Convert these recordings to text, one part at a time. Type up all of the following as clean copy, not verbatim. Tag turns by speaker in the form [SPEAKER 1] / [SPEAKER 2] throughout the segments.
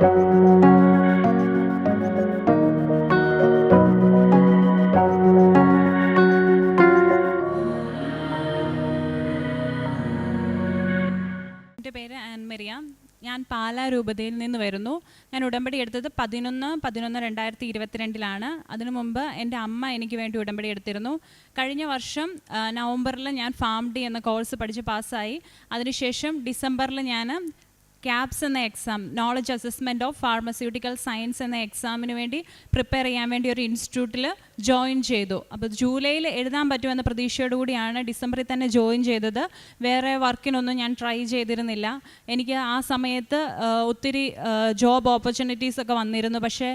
[SPEAKER 1] എൻ്റെ പേര് ആൻമരിയ. ഞാൻ പാലാ രൂപതയിൽ നിന്ന് വരുന്നു. ഞാൻ ഉടമ്പടി എടുത്തത് 11/11/2022 അതിനു മുമ്പ് എൻ്റെ അമ്മ എനിക്ക് വേണ്ടി ഉടമ്പടി എടുത്തിരുന്നു. കഴിഞ്ഞ വർഷം നവംബറിൽ ഞാൻ ഫാംഡി എന്ന കോഴ്സ് പഠിച്ച് പാസ്സായി. അതിനുശേഷം ഡിസംബറിൽ ഞാൻ ക്യാപ്സ് എന്ന exam, knowledge assessment of pharmaceutical science എന്ന എക്സാമിന് വേണ്ടി പ്രിപ്പയർ ചെയ്യാൻ വേണ്ടി ഒരു ഇൻസ്റ്റിറ്റ്യൂട്ടിൽ ജോയിൻ ചെയ്തു. അപ്പോൾ ജൂലൈയിൽ എഴുതാൻ പറ്റുമെന്ന പ്രതീക്ഷയോടുകൂടിയാണ് ഡിസംബറിൽ തന്നെ ജോയിൻ ചെയ്തത്. വേറെ വർക്കിനൊന്നും ഞാൻ ട്രൈ ചെയ്തിരുന്നില്ല. എനിക്ക് ആ സമയത്ത് ഒത്തിരി ജോബ് ഓപ്പർച്യൂണിറ്റീസ് ഒക്കെ വന്നിരുന്നു. പക്ഷേ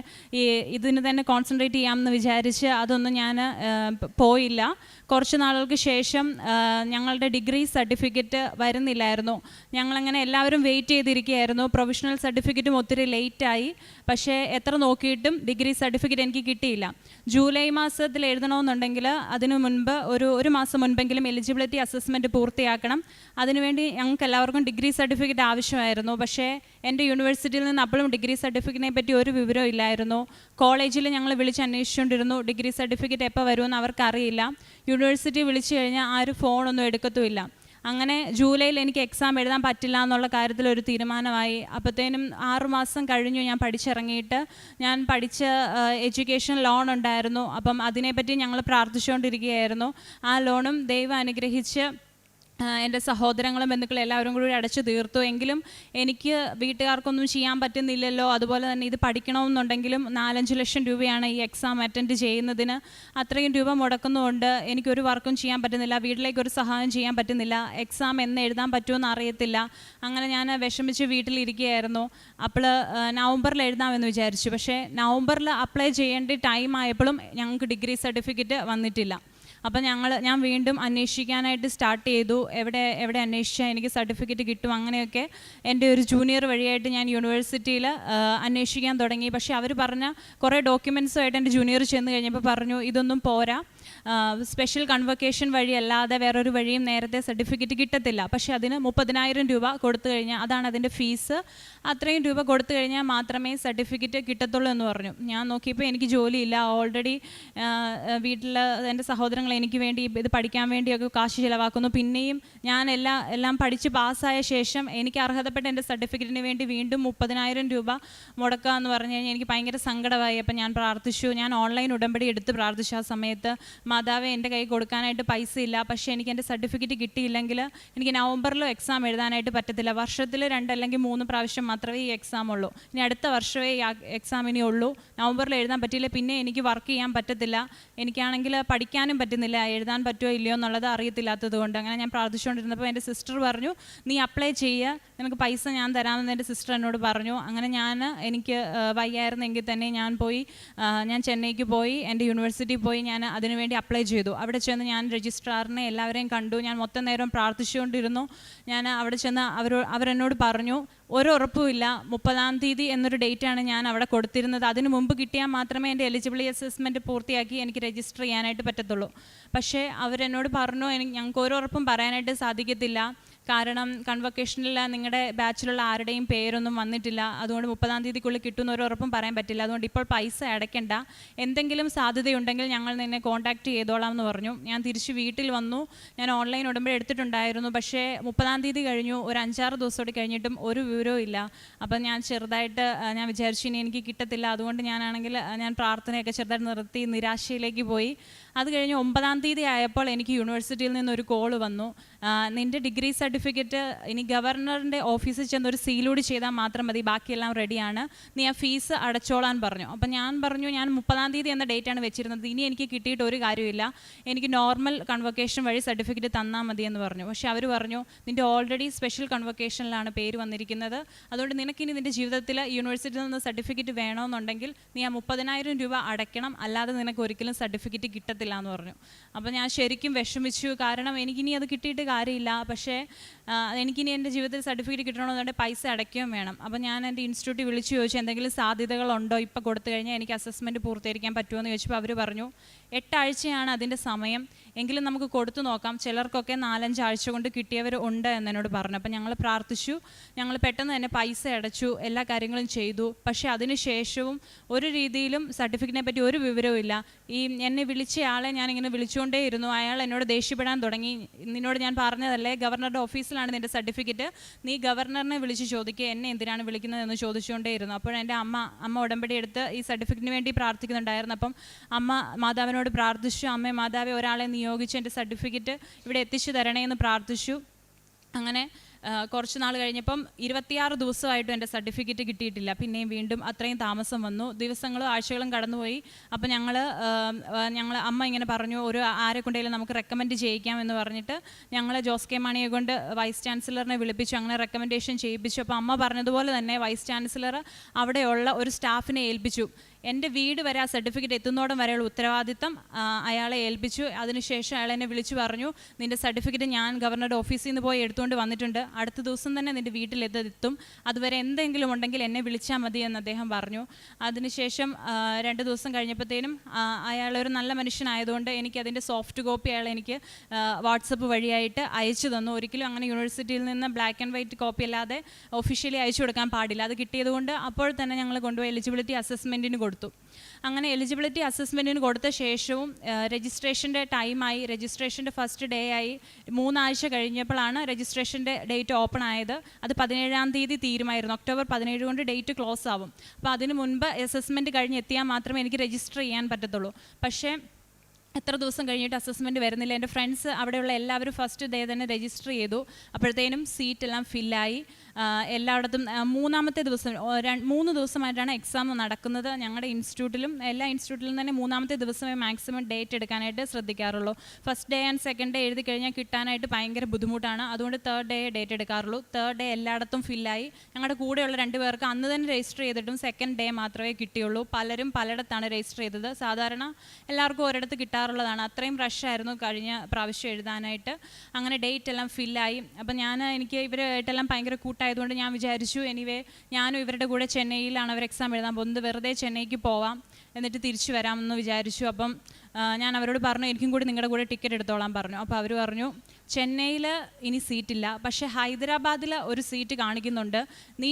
[SPEAKER 1] ഇതിന് തന്നെ കോൺസെൻട്രേറ്റ് ചെയ്യാമെന്ന് വിചാരിച്ച് അതൊന്നും ഞാൻ പോയില്ല. കുറച്ച് നാളുകൾക്ക് ശേഷം ഞങ്ങളുടെ ഡിഗ്രി സർട്ടിഫിക്കറ്റ് വരുന്നില്ലായിരുന്നു. ഞങ്ങളങ്ങനെ എല്ലാവരും വെയിറ്റ് ചെയ്തിരിക്കുകയായിരുന്നു. പ്രൊവിഷണൽ സർട്ടിഫിക്കറ്റും ഒത്തിരി ലേറ്റായി. പക്ഷേ എത്ര നോക്കിയിട്ടും ഡിഗ്രി സർട്ടിഫിക്കറ്റ് എനിക്ക് കിട്ടിയില്ല. ജൂലൈ മാസത്തിൽ എഴുതണമെന്നുണ്ടെങ്കിൽ അതിനു മുൻപ് ഒരു മാസം മുൻപെങ്കിലും എലിജിബിലിറ്റി അസസ്മെൻറ്റ് പൂർത്തിയാക്കണം. അതിനുവേണ്ടി ഞങ്ങൾക്ക് എല്ലാവർക്കും ഡിഗ്രി സർട്ടിഫിക്കറ്റ് ആവശ്യമായിരുന്നു. പക്ഷേ എൻ്റെ യൂണിവേഴ്സിറ്റിയിൽ നിന്ന് അപ്പോഴും ഡിഗ്രി സർട്ടിഫിക്കറ്റിനെ പറ്റി ഒരു വിവരവും ഇല്ലായിരുന്നു. കോളേജിൽ ഞങ്ങൾ വിളിച്ച് അന്വേഷിച്ചുകൊണ്ടിരുന്നു. ഡിഗ്രി സർട്ടിഫിക്കറ്റ് എപ്പോൾ വരുമെന്ന് അവർക്കറിയില്ല. യൂണിവേഴ്സിറ്റി വിളിച്ചു കഴിഞ്ഞാൽ ആരും ഫോണൊന്നും എടുക്കത്തുമില്ല. അങ്ങനെ ജൂലൈയിൽ എനിക്ക് എക്സാം എഴുതാൻ പറ്റില്ല എന്നുള്ള കാര്യത്തിൽ ഒരു തീരുമാനമായി. അപ്പോഴത്തേനും 6 മാസം കഴിഞ്ഞു ഞാൻ പഠിച്ചിറങ്ങിയിട്ട്. ഞാൻ പഠിച്ച എഡ്യൂക്കേഷൻ ലോൺ ഉണ്ടായിരുന്നു. അപ്പം അതിനെപ്പറ്റി ഞങ്ങൾ പ്രാർത്ഥിച്ചുകൊണ്ടിരിക്കുകയായിരുന്നു. ആ ലോണും ദൈവം അനുഗ്രഹിച്ച് എൻ്റെ സഹോദരങ്ങളും ബന്ധുക്കളും എല്ലാവരും കൂടി അടച്ചു തീർത്തു. എങ്കിലും എനിക്ക് വീട്ടുകാർക്കൊന്നും ചെയ്യാൻ പറ്റുന്നില്ലല്ലോ. അതുപോലെ തന്നെ ഇത് പഠിക്കണമെന്നുണ്ടെങ്കിലും 4-5 ലക്ഷം രൂപയാണ് ഈ എക്സാം അറ്റൻഡ് ചെയ്യുന്നതിന്. അത്രയും രൂപ മുടക്കുന്നതുകൊണ്ട് എനിക്കൊരു വർക്കും ചെയ്യാൻ പറ്റുന്നില്ല. വീട്ടിലേക്കൊരു സഹായം ചെയ്യാൻ പറ്റുന്നില്ല. എക്സാം എന്ന് എഴുതാൻ പറ്റുമെന്ന് അറിയത്തില്ല. അങ്ങനെ ഞാൻ വിഷമിച്ച് വീട്ടിലിരിക്കുകയായിരുന്നു. അപ്പോൾ നവംബറിൽ എഴുതാമെന്ന് വിചാരിച്ചു. പക്ഷേ നവംബറിൽ അപ്ലൈ ചെയ്യേണ്ട ടൈം ആയപ്പോഴും ഞങ്ങൾക്ക് ഡിഗ്രി സർട്ടിഫിക്കറ്റ് വന്നിട്ടില്ല. അപ്പം ഞാൻ വീണ്ടും അന്വേഷിക്കാനായിട്ട് സ്റ്റാർട്ട് ചെയ്തു. എവിടെ അന്വേഷിച്ചാൽ എനിക്ക് സർട്ടിഫിക്കറ്റ് കിട്ടും. അങ്ങനെയൊക്കെ എൻ്റെ ഒരു ജൂനിയർ വഴിയായിട്ട് ഞാൻ യൂണിവേഴ്സിറ്റിയിൽ അന്വേഷിക്കാൻ തുടങ്ങി. പക്ഷേ അവർ പറഞ്ഞ കുറേ ഡോക്യുമെൻറ്റ്സുമായിട്ട് എൻ്റെ ജൂനിയർ ചെന്ന് കഴിഞ്ഞപ്പോൾ പറഞ്ഞു, ഇതൊന്നും പോരാ, സ്പെഷ്യൽ കൺവൊക്കേഷൻ വഴിയല്ലാതെ വേറൊരു വഴിയും നേരത്തെ സർട്ടിഫിക്കറ്റ് കിട്ടത്തില്ല. പക്ഷേ അതിന് 30,000 രൂപ കൊടുത്തു കഴിഞ്ഞാൽ, അതാണ് അതിൻ്റെ ഫീസ്, അത്രയും രൂപ കൊടുത്തു കഴിഞ്ഞാൽ മാത്രമേ സർട്ടിഫിക്കറ്റ് കിട്ടത്തുള്ളൂ എന്ന് പറഞ്ഞു. ഞാൻ നോക്കിയപ്പോൾ എനിക്ക് ജോലിയില്ല. ഓൾറെഡി വീട്ടിൽ എൻ്റെ സഹോദരങ്ങൾ എനിക്ക് വേണ്ടി ഇത് പഠിക്കാൻ വേണ്ടിയൊക്കെ കാശ് ചിലവാക്കുന്നു. പിന്നെയും ഞാൻ എല്ലാം പഠിച്ച് പാസ്സായ ശേഷം എനിക്ക് അർഹതപ്പെട്ട എൻ്റെ സർട്ടിഫിക്കറ്റിന് വേണ്ടി വീണ്ടും 30,000 രൂപ മുടക്കുക എന്ന് പറഞ്ഞു കഴിഞ്ഞാൽ എനിക്ക് ഭയങ്കര സങ്കടമായി. അപ്പം ഞാൻ പ്രാർത്ഥിച്ചു. ഞാൻ ഓൺലൈൻ ഉടമ്പടി എടുത്ത് പ്രാർത്ഥിച്ചു. ആ സമയത്ത്, മാതാവേ, എൻ്റെ കൈ കൊടുക്കാനായിട്ട് പൈസ ഇല്ല, പക്ഷേ എനിക്ക് എൻ്റെ സർട്ടിഫിക്കറ്റ് കിട്ടിയില്ലെങ്കിൽ എനിക്ക് നവംബറിലും എക്സാം എഴുതാനായിട്ട് പറ്റത്തില്ല. വർഷത്തിൽ 2 അല്ലെങ്കിൽ 3 പ്രാവശ്യം മാത്രമേ ഈ എക്സാം ഉള്ളൂ. ഇനി അടുത്ത വർഷമേ ഈ എക്സാം ഇനി ഉള്ളൂ. നവംബറിൽ എഴുതാൻ പറ്റിയില്ല, പിന്നെ എനിക്ക് വർക്ക് ചെയ്യാൻ പറ്റത്തില്ല. എനിക്കാണെങ്കിൽ പഠിക്കാനും പറ്റുന്നില്ല, എഴുതാൻ പറ്റുമോ ഇല്ലയോ എന്നുള്ളത് അറിയത്തില്ലാത്തത് കൊണ്ട്. അങ്ങനെ ഞാൻ പ്രാർത്ഥിച്ചുകൊണ്ടിരുന്നപ്പോൾ എൻ്റെ സിസ്റ്റർ പറഞ്ഞു, നീ അപ്ലൈ ചെയ്യുക, നിനക്ക് പൈസ ഞാൻ തരാമെന്ന് എൻ്റെ സിസ്റ്റർ എന്നോട് പറഞ്ഞു. അങ്ങനെ എനിക്ക് വയ്യായിരുന്നെങ്കിൽ തന്നെ ഞാൻ ചെന്നൈക്ക് പോയി, എൻ്റെ യൂണിവേഴ്സിറ്റിയിൽ പോയി ഞാൻ അതിനുവേണ്ടി അപ്ലൈ ചെയ്തു. അവിടെ ചെന്ന് ഞാൻ രജിസ്ട്രാറിനെ എല്ലാവരെയും കണ്ടു. ഞാൻ മൊത്തം നേരം പ്രാർത്ഥിച്ചുകൊണ്ടിരുന്നു. ഞാൻ അവിടെ ചെന്ന് അവരെന്നോട് പറഞ്ഞു, ഒരു ഉറപ്പുമില്ല, 30-ാം തീയതി എന്നൊരു ഡേറ്റാണ് ഞാൻ അവിടെ കൊടുത്തിരുന്നത്. അതിന് മുമ്പ് കിട്ടിയാൽ മാത്രമേ എൻ്റെ എലിജിബിലിറ്റി അസസ്മെൻറ്റ് പൂർത്തിയാക്കി എനിക്ക് രജിസ്റ്റർ ചെയ്യാനായിട്ട് പറ്റത്തുള്ളൂ. പക്ഷേ അവരെന്നോട് പറഞ്ഞു, ഞങ്ങൾക്ക് ഒരു ഉറപ്പും പറയാനായിട്ട് സാധിക്കത്തില്ല. കാരണം കൺവൊക്കേഷനിൽ നിങ്ങളുടെ ബാച്ചിലുള്ള ആരുടെയും പേരൊന്നും വന്നിട്ടില്ല. അതുകൊണ്ട് 30-ാം തീയതിക്കുള്ളിൽ കിട്ടുന്ന ഒരു ഉറപ്പും പറയാൻ പറ്റില്ല. അതുകൊണ്ട് ഇപ്പോൾ പൈസ അടയ്ക്കണ്ട, എന്തെങ്കിലും സാധ്യതയുണ്ടെങ്കിൽ ഞങ്ങൾ നിന്നെ കോൺടാക്റ്റ് ചെയ്തോളാം എന്ന് പറഞ്ഞു. ഞാൻ തിരിച്ച് വീട്ടിൽ വന്നു. ഞാൻ ഓൺലൈൻ ഉടമ്പടി എടുത്തിട്ടുണ്ടായിരുന്നു. പക്ഷേ 30-ാം തീയതി കഴിഞ്ഞു, ഒരു 5-6 ദിവസത്തോടെ കഴിഞ്ഞിട്ടും ഒരു വിവരവും ഇല്ല. അപ്പം ഞാൻ ചെറുതായിട്ട് വിചാരിച്ചു ഇനി എനിക്ക് കിട്ടത്തില്ല. അതുകൊണ്ട് ഞാൻ പ്രാർത്ഥനയൊക്കെ ചെറുതായിട്ട് നിർത്തി നിരാശയിലേക്ക് പോയി. അത് കഴിഞ്ഞ് 9-ാം തീയതി ആയപ്പോൾ എനിക്ക് യൂണിവേഴ്സിറ്റിയിൽ നിന്നൊരു കോൾ വന്നു, നിൻ്റെ ഡിഗ്രി സർട്ടിഫിക്കറ്റ് ഇനി ഗവർണറിൻ്റെ ഓഫീസിൽ ചെന്ന് ഒരു സീലൂടി ചെയ്താൽ മാത്രം മതി, ബാക്കിയെല്ലാം റെഡിയാണ്, നീ ആ ഫീസ് അടച്ചോളാൻ പറഞ്ഞു. അപ്പം ഞാൻ പറഞ്ഞു, ഞാൻ 30-ാം തീയതി എന്ന ഡേറ്റാണ് വെച്ചിരുന്നത്, ഇനി എനിക്ക് കിട്ടിയിട്ട് ഒരു കാര്യമില്ല, എനിക്ക് നോർമൽ കൺവൊക്കേഷൻ വഴി സർട്ടിഫിക്കറ്റ് തന്നാൽ മതി എന്ന് പറഞ്ഞു. പക്ഷേ അവർ പറഞ്ഞു, നിൻ്റെ ഓൾറെഡി സ്പെഷ്യൽ കൺവൊക്കേഷനിലാണ് പേര് വന്നിരിക്കുന്നത്, അതുകൊണ്ട് നിനക്കിനി നിൻ്റെ ജീവിതത്തിൽ യൂണിവേഴ്സിറ്റിയിൽ നിന്ന് സർട്ടിഫിക്കറ്റ് വേണമെന്നുണ്ടെങ്കിൽ നീ ആ 30,000 രൂപ അടയ്ക്കണം, അല്ലാതെ നിനക്ക് ഒരിക്കലും സർട്ടിഫിക്കറ്റ് കിട്ടത്തില്ല എന്ന് പറഞ്ഞു. അപ്പോൾ ഞാൻ ശരിക്കും വിഷമിച്ചു. കാരണം എനിക്കിനി അത് കിട്ടിയിട്ട് കാര്യമില്ല. പക്ഷേ എനിക്കിനി എൻ്റെ ജീവിതത്തിൽ സർട്ടിഫിക്കറ്റ് കിട്ടണമെന്നുണ്ടെങ്കിൽ പൈസ അടയ്ക്കുകയും വേണം. അപ്പോൾ ഞാൻ എൻ്റെ ഇൻസ്റ്റിറ്റ്യൂട്ടിൽ വിളിച്ചു ചോദിച്ചു, എന്തെങ്കിലും സാധ്യതകളുണ്ടോ, ഇപ്പോൾ കൊടുത്തു കഴിഞ്ഞാൽ എനിക്ക് അസസ്മെൻറ്റ് പൂർത്തീകരിക്കാൻ പറ്റുമോ എന്ന് ചോദിച്ചപ്പോൾ അവർ പറഞ്ഞു, 8 ആഴ്ചയാണ് അതിൻ്റെ സമയം, എങ്കിലും നമുക്ക് കൊടുത്തു നോക്കാം, ചിലർക്കൊക്കെ 4-5 ആഴ്ച കൊണ്ട് കിട്ടിയവർ ഉണ്ട് എന്നോട് പറഞ്ഞു. അപ്പം ഞങ്ങൾ പ്രാർത്ഥിച്ചു, ഞങ്ങൾ പെട്ടെന്ന് തന്നെ പൈസ അടച്ചു, എല്ലാ കാര്യങ്ങളും ചെയ്തു. പക്ഷേ അതിനുശേഷവും ഒരു രീതിയിലും സർട്ടിഫിക്കറ്റിനെ പറ്റി ഒരു വിവരവും ഇല്ല. ഈ എന്നെ വിളിച്ചയാളെ ഞാനിങ്ങനെ വിളിച്ചുകൊണ്ടേയിരുന്നു. അയാൾ എന്നോട് ദേഷ്യപ്പെടാൻ തുടങ്ങി. നിന്നോട് ഞാൻ പറഞ്ഞതല്ലേ, ഗവർണറുടെ ഓഫീസിലാണ് നിൻ്റെ സർട്ടിഫിക്കറ്റ്, നീ ഗവർണറിനെ വിളിച്ച് ചോദിക്കുക, എന്നെ എന്തിനാണ് വിളിക്കുന്നതെന്ന് ചോദിച്ചുകൊണ്ടേയിരുന്നു. അപ്പോൾ എൻ്റെ അമ്മ ഉടമ്പടി എടുത്ത് ഈ സർട്ടിഫിക്കറ്റിന് വേണ്ടി പ്രാർത്ഥിക്കുന്നുണ്ടായിരുന്നു. അപ്പം അമ്മ മാതാവിനോട് പ്രാർത്ഥിച്ചു, അമ്മേ മാതാവെ ഒരാളെ നിയോഗിച്ച് എൻ്റെ സർട്ടിഫിക്കറ്റ് ഇവിടെ എത്തിച്ചു തരണേ എന്ന് പ്രാർത്ഥിച്ചു. അങ്ങനെ കുറച്ച് നാൾ കഴിഞ്ഞപ്പം 26 ദിവസമായിട്ടും എൻ്റെ സർട്ടിഫിക്കറ്റ് കിട്ടിയിട്ടില്ല. പിന്നെയും വീണ്ടും അത്രയും താമസം വന്നു. ദിവസങ്ങളും ആഴ്ചകളും കടന്നുപോയി. അപ്പോൾ ഞങ്ങൾ അമ്മ ഇങ്ങനെ പറഞ്ഞു, ആരെ കൊണ്ടെങ്കിലും നമുക്ക് റെക്കമെൻഡ് ചെയ്യിക്കാം എന്ന് പറഞ്ഞിട്ട് ഞങ്ങൾ ജോസ് കെ മാണിയെ കൊണ്ട് വൈസ് ചാൻസലറിനെ വിളിപ്പിച്ചു. അങ്ങനെ റെക്കമെൻഡേഷൻ ചെയ്യിപ്പിച്ചു. അപ്പോൾ അമ്മ പറഞ്ഞതുപോലെ തന്നെ വൈസ് ചാൻസലർ അവിടെയുള്ള ഒരു സ്റ്റാഫിനെ ഏൽപ്പിച്ചു. എൻ്റെ വീട് വരെ ആ സർട്ടിഫിക്കറ്റ് എത്തുന്നോടം വരെയുള്ള ഉത്തരവാദിത്തം അയാളെ ഏൽപ്പിച്ചു. അതിനുശേഷം അയാൾ എന്നെ വിളിച്ചു പറഞ്ഞു, നിൻ്റെ സർട്ടിഫിക്കറ്റ് ഞാൻ ഗവർണറുടെ ഓഫീസിൽ നിന്ന് പോയി എടുത്തുകൊണ്ട് വന്നിട്ടുണ്ട്, അടുത്ത ദിവസം തന്നെ നിൻ്റെ വീട്ടിലെത്തും, അതുവരെ എന്തെങ്കിലും ഉണ്ടെങ്കിൽ എന്നെ വിളിച്ചാൽ മതി എന്ന് അദ്ദേഹം പറഞ്ഞു. അതിനുശേഷം 2 ദിവസം കഴിഞ്ഞപ്പോഴത്തേനും അയാളൊരു നല്ല മനുഷ്യനായതുകൊണ്ട് എനിക്കതിൻ്റെ സോഫ്റ്റ് കോപ്പി അയാൾ എനിക്ക് വാട്സപ്പ് വഴിയായിട്ട് അയച്ചു തന്നു. ഒരിക്കലും അങ്ങനെ യൂണിവേഴ്സിറ്റിയിൽ നിന്ന് ബ്ലാക്ക് ആൻഡ് വൈറ്റ് കോപ്പി അല്ലാതെ ഒഫീഷ്യലി അയച്ചു കൊടുക്കാൻ പാടില്ല. അത് കിട്ടിയതുകൊണ്ട് അപ്പോൾ തന്നെ ഞങ്ങൾ കൊണ്ടുപോയി എലിജിബിലിറ്റി അസസ്മെൻറ്റിന് കൊടുത്തു. അങ്ങനെ എലിജിബിലിറ്റി അസസ്മെൻറ്റിന് കൊടുത്ത ശേഷവും രജിസ്ട്രേഷൻ്റെ ടൈമായി, രജിസ്ട്രേഷൻ്റെ ഫസ്റ്റ് ഡേ ആയി. 3 ആഴ്ച കഴിഞ്ഞപ്പോഴാണ് രജിസ്ട്രേഷൻ്റെ ഡേറ്റ് ഓപ്പൺ ആയത്. അത് 17-ാം തീയതി തീരുമായിരുന്നു. ഒക്ടോബർ 17 കൊണ്ട് ഡേറ്റ് ക്ലോസ് ആവും. അപ്പോൾ അതിന് മുൻപ് അസസ്മെൻറ്റ് കഴിഞ്ഞ് എത്തിയാൽ മാത്രമേ എനിക്ക് രജിസ്റ്റർ ചെയ്യാൻ പറ്റത്തുള്ളൂ. പക്ഷേ എത്ര ദിവസം കഴിഞ്ഞിട്ട് അസസ്മെൻറ്റ് വരുന്നില്ല. എൻ്റെ ഫ്രണ്ട്സ് അവിടെയുള്ള എല്ലാവരും ഫസ്റ്റ് ഡേ തന്നെ രജിസ്റ്റർ ചെയ്തു. അപ്പോഴത്തേനും സീറ്റെല്ലാം ഫില്ലായി. എല്ലായിടത്തും 3-ാമത്തെ ദിവസം 3 ദിവസമായിട്ടാണ് എക്സാം നടക്കുന്നത്. ഞങ്ങളുടെ ഇൻസ്റ്റിറ്റ്യൂട്ടിലും എല്ലാ ഇൻസ്റ്റിറ്റ്യൂട്ടിലും തന്നെ 3-ാമത്തെ ദിവസമേ മാക്സിമം ഡേറ്റ് എടുക്കാനായിട്ട് ശ്രദ്ധിക്കാറുള്ളൂ. First day and second day എഴുതി കഴിഞ്ഞാൽ കിട്ടാനായിട്ട് ഭയങ്കര ബുദ്ധിമുട്ടാണ്. അതുകൊണ്ട് 3rd day date എടുക്കാറുള്ളൂ. 3rd day എല്ലായിടത്തും ഫില്ലായി. ഞങ്ങളുടെ കൂടെയുള്ള 2 പേർക്ക് അന്ന് തന്നെ രജിസ്റ്റർ ചെയ്തിട്ടും സെക്കൻഡ് ഡേ മാത്രമേ കിട്ടിയുള്ളൂ. പലരും പലയിടത്താണ് രജിസ്റ്റർ ചെയ്തത്. സാധാരണ എല്ലാവർക്കും ഒരിടത്ത് കിട്ടാറുള്ളതാണ്. അത്രയും റഷായിരുന്നു കഴിഞ്ഞ പ്രാവശ്യം എഴുതാനായിട്ട്. അങ്ങനെ ഡേറ്റ് എല്ലാം ഫില്ലായി. അപ്പം എനിക്ക് ഇവരായിട്ടെല്ലാം ഭയങ്കര കൂട്ടായതുകൊണ്ട് ഞാൻ വിചാരിച്ചു, എനിവേ ഞാനും ഇവരുടെ കൂടെ ചെന്നൈയിലാണ് അവർ എക്സാം എഴുതാൻ പോകുന്നത്, വെറുതെ ചെന്നൈക്ക് പോവാം, എന്നിട്ട് തിരിച്ചു വരാമെന്ന് വിചാരിച്ചു. അപ്പം ഞാൻ അവരോട് പറഞ്ഞു, എനിക്കും കൂടി നിങ്ങളുടെ കൂടെ ടിക്കറ്റ് എടുത്തോളാൻ പറഞ്ഞു. അപ്പോൾ അവർ പറഞ്ഞു, ചെന്നൈയിൽ ഇനി സീറ്റില്ല, പക്ഷേ ഹൈദരാബാദിൽ ഒരു സീറ്റ് കാണിക്കുന്നുണ്ട്, നീ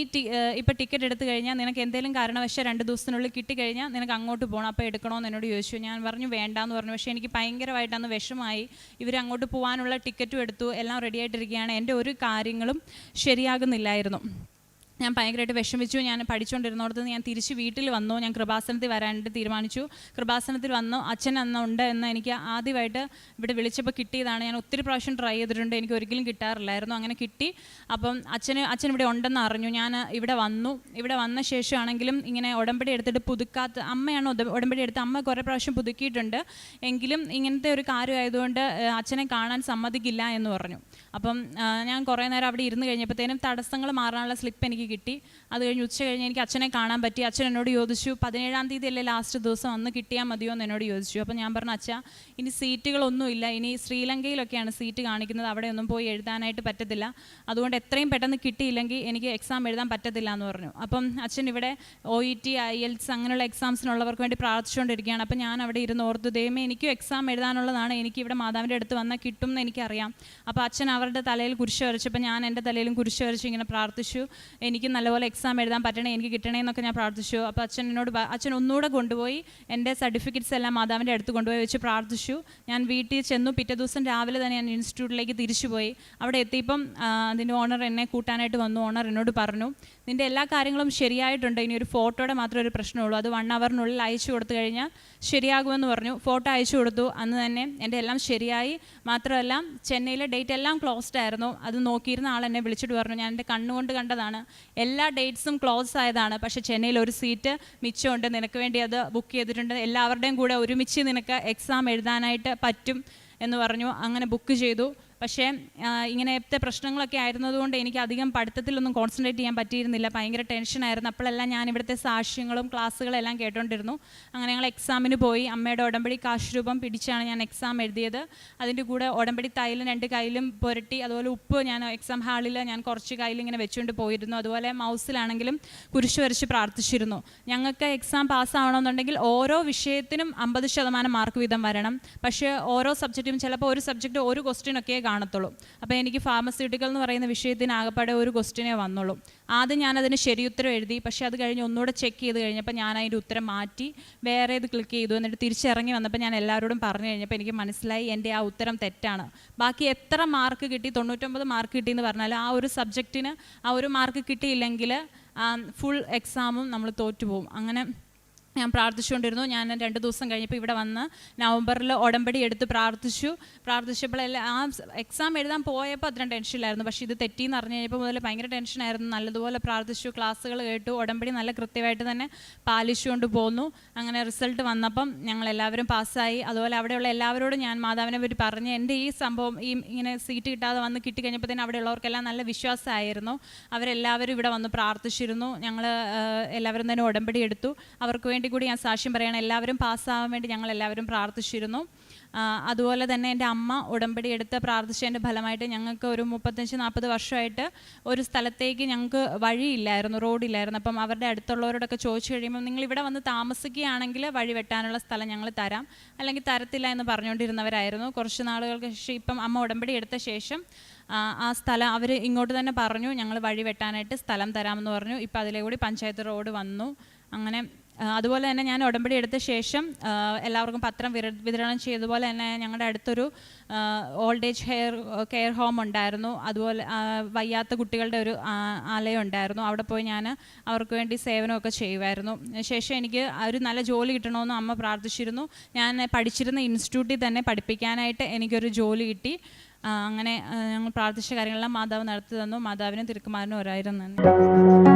[SPEAKER 1] ഇപ്പോൾ ടിക്കറ്റ് എടുത്തു കഴിഞ്ഞാൽ നിനക്ക് എന്തെങ്കിലും കാരണവശാൽ 2 ദിവസത്തിനുള്ളിൽ കിട്ടിക്കഴിഞ്ഞാൽ നിനക്ക് അങ്ങോട്ട് പോകണം, അപ്പോൾ എടുക്കണമെന്ന് എന്നോട് ചോദിച്ചു. ഞാൻ പറഞ്ഞു വേണ്ടാന്ന് പറഞ്ഞു. പക്ഷേ എനിക്ക് ഭയങ്കരമായിട്ട് അന്ന് വിഷമായി. ഇവർ അങ്ങോട്ട് പോകാനുള്ള ടിക്കറ്റും എടുത്തു, എല്ലാം റെഡി ആയിട്ടിരിക്കുകയാണ്. എൻ്റെ ഒരു കാര്യങ്ങളും ശരിയാകുന്നില്ലായിരുന്നു. ഞാൻ ഭയങ്കരമായിട്ട് വിഷമിച്ചു. ഞാൻ പഠിച്ചുകൊണ്ടിരുന്നിടത്ത് ഞാൻ തിരിച്ച് വീട്ടിൽ വന്നു. ഞാൻ കൃപാസനത്തിൽ വരാനായിട്ട് തീരുമാനിച്ചു. കൃപാസനത്തിൽ വന്നു. അച്ഛൻ അന്നുണ്ട് എന്ന് എനിക്ക് ആദ്യമായിട്ട് ഇവിടെ വിളിച്ചപ്പോൾ കിട്ടിയതാണ്. ഞാൻ ഒത്തിരി പ്രാവശ്യം ട്രൈ ചെയ്തിട്ടുണ്ട്, എനിക്ക് ഒരിക്കലും കിട്ടാറില്ലായിരുന്നു. അങ്ങനെ കിട്ടി. അപ്പം അച്ഛൻ ഇവിടെ ഉണ്ടെന്ന് അറിഞ്ഞു. ഞാൻ ഇവിടെ വന്നു. ഇവിടെ വന്ന ശേഷമാണെങ്കിലും ഇങ്ങനെ ഉടമ്പടി എടുത്തിട്ട് പുതുക്കാത്ത അമ്മയാണ് ഉടമ്പടി എടുത്ത്. അമ്മ കുറേ പ്രാവശ്യം പുതുക്കിയിട്ടുണ്ട്, എങ്കിലും ഇങ്ങനത്തെ ഒരു കാര്യമായതുകൊണ്ട് അച്ഛനെ കാണാൻ സമ്മതിക്കില്ല എന്ന് പറഞ്ഞു. അപ്പം ഞാൻ കുറേ നേരം അവിടെ ഇരുന്ന് കഴിഞ്ഞപ്പോഴത്തേനും തടസ്സങ്ങൾ മാറാനുള്ള സ്ലിപ്പ് എനിക്ക് കിട്ടി. അത് കഴിഞ്ഞ് ഉച്ച കഴിഞ്ഞ് എനിക്ക് അച്ഛനെ കാണാൻ പറ്റി. അച്ഛൻ എന്നോട് ചോദിച്ചു, 17-ാം തീയതി അല്ലേ ലാസ്റ്റ് ദിവസം, അന്ന് കിട്ടിയാൽ മതിയോ എന്ന് എന്നോട് ചോദിച്ചു. അപ്പോൾ ഞാൻ പറഞ്ഞു, അച്ഛാ ഇനി സീറ്റുകളൊന്നുമില്ല, ഇനി ശ്രീലങ്കയിലൊക്കെയാണ് സീറ്റ് കാണിക്കുന്നത്, അവിടെ ഒന്നും പോയി എഴുതാനായിട്ട് പറ്റത്തില്ല, അതുകൊണ്ട് എത്രയും പെട്ടെന്ന് കിട്ടിയില്ലെങ്കിൽ എനിക്ക് എക്സാം എഴുതാൻ പറ്റത്തില്ല എന്ന് പറഞ്ഞു. അപ്പം അച്ഛൻ ഇവിടെ OET IELTS അങ്ങനെയുള്ള എക്സാംസിനുള്ളവർക്ക് വേണ്ടി പ്രാർത്ഥിച്ചുകൊണ്ടിരിക്കുകയാണ്. അപ്പം ഞാൻ അവിടെ ഇരുന്ന് ഓർത്തു, ദൈവമേ എനിക്കും എക്സാം എഴുതാനുള്ളതാണ്, എനിക്ക് ഇവിടെ മാതാവിൻ്റെ അടുത്ത് വന്നാൽ കിട്ടും എന്ന് എനിക്കറിയാം. അപ്പോൾ അച്ഛൻ അവരുടെ തലയിൽ കുരിശ് വരച്ചപ്പോൾ ഞാൻ എൻ്റെ തലയിലും കുരിശ് വരച്ച് ഇങ്ങനെ പ്രാർത്ഥിച്ചു, എനിക്ക് നല്ലപോലെ എക്സാം എഴുതാൻ പറ്റണേ, എനിക്ക് കിട്ടണേ എന്നൊക്കെ ഞാൻ പ്രാർത്ഥിച്ചു. അപ്പോൾ അച്ഛൻ ഒന്നുകൂടെ കൊണ്ടുപോയി എൻ്റെ സർട്ടിഫിക്കറ്റ്സ് എല്ലാം മാതാവിൻ്റെ അടുത്ത് കൊണ്ടുപോയി വെച്ച് പ്രാർത്ഥിച്ചു. ഞാൻ വീട്ടിൽ ചെന്നു. പിറ്റേ ദിവസം രാവിലെ തന്നെ ഞാൻ ഇൻസ്റ്റിറ്റ്യൂട്ടിലേക്ക് തിരിച്ചുപോയി. അവിടെ എത്തിയപ്പം അതിൻ്റെ ഓണർ എന്നെ കൂട്ടാനായിട്ട് വന്നു. ഓണർ എന്നോട് പറഞ്ഞു, നിൻ്റെ എല്ലാ കാര്യങ്ങളും ശരിയായിട്ടുണ്ട്, ഇനി ഒരു ഫോട്ടോയുടെ മാത്രമേ ഒരു പ്രശ്നമുള്ളൂ, അത് 1 അവറിനുള്ളിൽ അയച്ചു കൊടുത്തു കഴിഞ്ഞാൽ ശരിയാകുമെന്ന് പറഞ്ഞു. ഫോട്ടോ അയച്ചു കൊടുത്തു. അന്ന് തന്നെ എൻ്റെ എല്ലാം ശരിയായി. മാത്രമല്ല ചെന്നൈയിലെ ഡേറ്റ് എല്ലാം ക്ലോസ്ഡ് ആയിരുന്നു. അത് നോക്കിയിരുന്ന ആൾ എന്നെ വിളിച്ചിട്ട് പറഞ്ഞു, ഞാൻ എൻ്റെ കണ്ണുകൊണ്ട് കണ്ടതാണ്, എല്ലാ ഡേറ്റ്സും ക്ലോസ് ആയതാണ്, പക്ഷേ ചെന്നൈയിൽ ഒരു സീറ്റ് മിച്ചമുണ്ട്, നിനക്ക് വേണ്ടി അത് ബുക്ക് ചെയ്തിട്ടുണ്ട്, എല്ലാവരുടെയും കൂടെ ഒരുമിച്ച് നിനക്ക് എക്സാം എഴുതാനായിട്ട് പറ്റും എന്ന് പറഞ്ഞു. അങ്ങനെ ബുക്ക് ചെയ്തു. പക്ഷേ ഇങ്ങനത്തെ പ്രശ്നങ്ങളൊക്കെ ആയിരുന്നതുകൊണ്ട് എനിക്ക് അധികം പഠിത്തത്തിലൊന്നും കോൺസെൻട്രേറ്റ് ചെയ്യാൻ പറ്റിയിരുന്നില്ല. ഭയങ്കര ടെൻഷനായിരുന്നു. അപ്പോഴെല്ലാം ഞാൻ ഇവിടുത്തെ സാക്ഷ്യങ്ങളും ക്ലാസ്സുകളെല്ലാം കേട്ടോണ്ടിരുന്നു. അങ്ങനെ ഞങ്ങൾ എക്സാമിന് പോയി. അമ്മയുടെ ഉടമ്പടി കാശ് രൂപം പിടിച്ചാണ് ഞാൻ എക്സാം എഴുതിയത്. അതിൻ്റെ കൂടെ ഉടമ്പടി തൈലം 2 കയ്യിലും പുരട്ടി, അതുപോലെ ഉപ്പ് ഞാൻ എക്സാം ഹാളിൽ ഞാൻ കുറച്ച് കയ്യിലിങ്ങനെ വെച്ചുകൊണ്ട് പോയിരുന്നു. അതുപോലെ മൗസിലാണെങ്കിലും കുരിശ് വരച്ച് പ്രാർത്ഥിച്ചിരുന്നു. ഞങ്ങൾക്ക് എക്സാം പാസ്സാവണമെന്നുണ്ടെങ്കിൽ ഓരോ വിഷയത്തിനും 50% മാർക്ക് വീതം വരണം. പക്ഷേ ഓരോ സബ്ജക്റ്റും ചിലപ്പോൾ ഒരു സബ്ജക്റ്റ് ഒരു ക്വസ്റ്റ്യനൊക്കെ കാണത്തുള്ളൂ. അപ്പോൾ എനിക്ക് ഫാർമസ്യൂട്ടിക്കൽ എന്ന് പറയുന്ന വിഷയത്തിന് ആകപ്പാടെ ഒരു ക്വസ്റ്റ്യനേ വന്നുള്ളൂ. ആദ്യം ഞാനതിന് ശരിയുത്തരം എഴുതി. പക്ഷേ അത് കഴിഞ്ഞ് ഒന്നുകൂടെ ചെക്ക് ചെയ്ത് കഴിഞ്ഞപ്പോൾ ഞാൻ അതിൻ്റെ ഉത്തരം മാറ്റി വേറെ ഇത് ക്ലിക്ക് ചെയ്തു. എന്നിട്ട് തിരിച്ചിറങ്ങി വന്നപ്പോൾ ഞാൻ എല്ലാവരോടും പറഞ്ഞു കഴിഞ്ഞപ്പോൾ എനിക്ക് മനസ്സിലായി എൻ്റെ ആ ഉത്തരം തെറ്റാണ്. ബാക്കി എത്ര മാർക്ക് കിട്ടി, 99 മാർക്ക് കിട്ടിയെന്ന് പറഞ്ഞാൽ ആ ഒരു സബ്ജക്റ്റിന് ആ ഒരു മാർക്ക് കിട്ടിയില്ലെങ്കിൽ ഫുൾ എക്സാമും നമ്മൾ തോറ്റുപോകും. അങ്ങനെ ഞാൻ പ്രാർത്ഥിച്ചുകൊണ്ടിരുന്നു. ഞാൻ 2 ദിവസം കഴിഞ്ഞപ്പോൾ ഇവിടെ വന്ന് നവംബറിൽ ഉടമ്പടി എടുത്ത് പ്രാർത്ഥിച്ചപ്പോഴെല്ലാം ആ എക്സാം എഴുതാൻ പോയപ്പോൾ അത്രയും ടെൻഷനിലായിരുന്നു. പക്ഷേ ഇത് തെറ്റിയെന്ന് അറിഞ്ഞു കഴിഞ്ഞപ്പോൾ മുതൽ ഭയങ്കര ടെൻഷനായിരുന്നു. നല്ലതുപോലെ പ്രാർത്ഥിച്ചു, ക്ലാസ്സുകൾ കേട്ടു, ഉടമ്പടി നല്ല കൃത്യമായിട്ട് തന്നെ പാലിച്ചുകൊണ്ട് പോന്നു. അങ്ങനെ റിസൾട്ട് വന്നപ്പം ഞങ്ങളെല്ലാവരും പാസ്സായി. അതുപോലെ അവിടെയുള്ള എല്ലാവരോടും ഞാൻ മാതാവിനെ പറ്റി പറഞ്ഞ് എൻ്റെ ഈ സംഭവം ഇങ്ങനെ സീറ്റ് കിട്ടാതെ വന്ന് കിട്ടിക്കഴിഞ്ഞപ്പോൾ തന്നെ അവിടെയുള്ളവർക്കെല്ലാം നല്ല വിശ്വാസമായിരുന്നു. അവരെല്ലാവരും ഇവിടെ വന്ന് പ്രാർത്ഥിച്ചിരുന്നു. ഞങ്ങൾ എല്ലാവരും തന്നെ ഉടമ്പടി എടുത്തു. അവർക്ക് വേണ്ടി കൂടി ഞാൻ സാക്ഷ്യം പറയണം. എല്ലാവരും പാസ്സാവാൻ വേണ്ടി ഞങ്ങൾ എല്ലാവരും പ്രാർത്ഥിച്ചിരുന്നു. അതുപോലെ തന്നെ എൻ്റെ അമ്മ ഉടമ്പടി എടുത്ത് പ്രാർത്ഥിച്ചതിൻ്റെ ഫലമായിട്ട് ഞങ്ങൾക്ക് ഒരു 35-40 വർഷമായിട്ട് ഒരു സ്ഥലത്തേക്ക് ഞങ്ങൾക്ക് വഴിയില്ലായിരുന്നു, റോഡില്ലായിരുന്നു. അപ്പം അവരുടെ അടുത്തുള്ളവരോടൊക്കെ ചോദിച്ചു കഴിയുമ്പോൾ നിങ്ങൾ ഇവിടെ വന്ന് താമസിക്കുകയാണെങ്കിൽ വഴി വെട്ടാനുള്ള സ്ഥലം ഞങ്ങൾ തരാം, അല്ലെങ്കിൽ തരത്തില്ല എന്ന് പറഞ്ഞുകൊണ്ടിരുന്നവരായിരുന്നു. കുറച്ച് നാളുകൾക്ക് ശേഷം ഇപ്പം അമ്മ ഉടമ്പടി എടുത്ത ശേഷം ആ സ്ഥലം അവർ ഇങ്ങോട്ട് തന്നെ പറഞ്ഞു, ഞങ്ങൾ വഴി വെട്ടാനായിട്ട് സ്ഥലം തരാമെന്ന് പറഞ്ഞു. ഇപ്പം അതിലേ കൂടി പഞ്ചായത്ത് റോഡ് വന്നു. അങ്ങനെ അതുപോലെ തന്നെ ഞാൻ ഉടമ്പടി എടുത്ത ശേഷം എല്ലാവർക്കും പത്രം വിതരണം ചെയ്തതുപോലെ തന്നെ ഞങ്ങളുടെ അടുത്തൊരു ഓൾഡ് ഏജ് കെയർ ഹോം ഉണ്ടായിരുന്നു. അതുപോലെ വയ്യാത്ത കുട്ടികളുടെ ഒരു ആലയം ഉണ്ടായിരുന്നു. അവിടെ പോയി ഞാൻ അവർക്ക് വേണ്ടി സേവനമൊക്കെ ചെയ്യുമായിരുന്നു. ശേഷം എനിക്ക് ഒരു നല്ല ജോലി കിട്ടണമെന്ന് അമ്മ പ്രാർത്ഥിച്ചിരുന്നു. ഞാൻ പഠിച്ചിരുന്ന ഇൻസ്റ്റിറ്റ്യൂട്ടിൽ തന്നെ പഠിപ്പിക്കാനായിട്ട് എനിക്കൊരു ജോലി കിട്ടി. അങ്ങനെ ഞങ്ങൾ പ്രാർത്ഥിച്ച കാര്യങ്ങളെല്ലാം മാതാവ് നടത്തി തന്നു. മാതാവിനും തിരുക്കുമാരനും 1000 നന്ദി.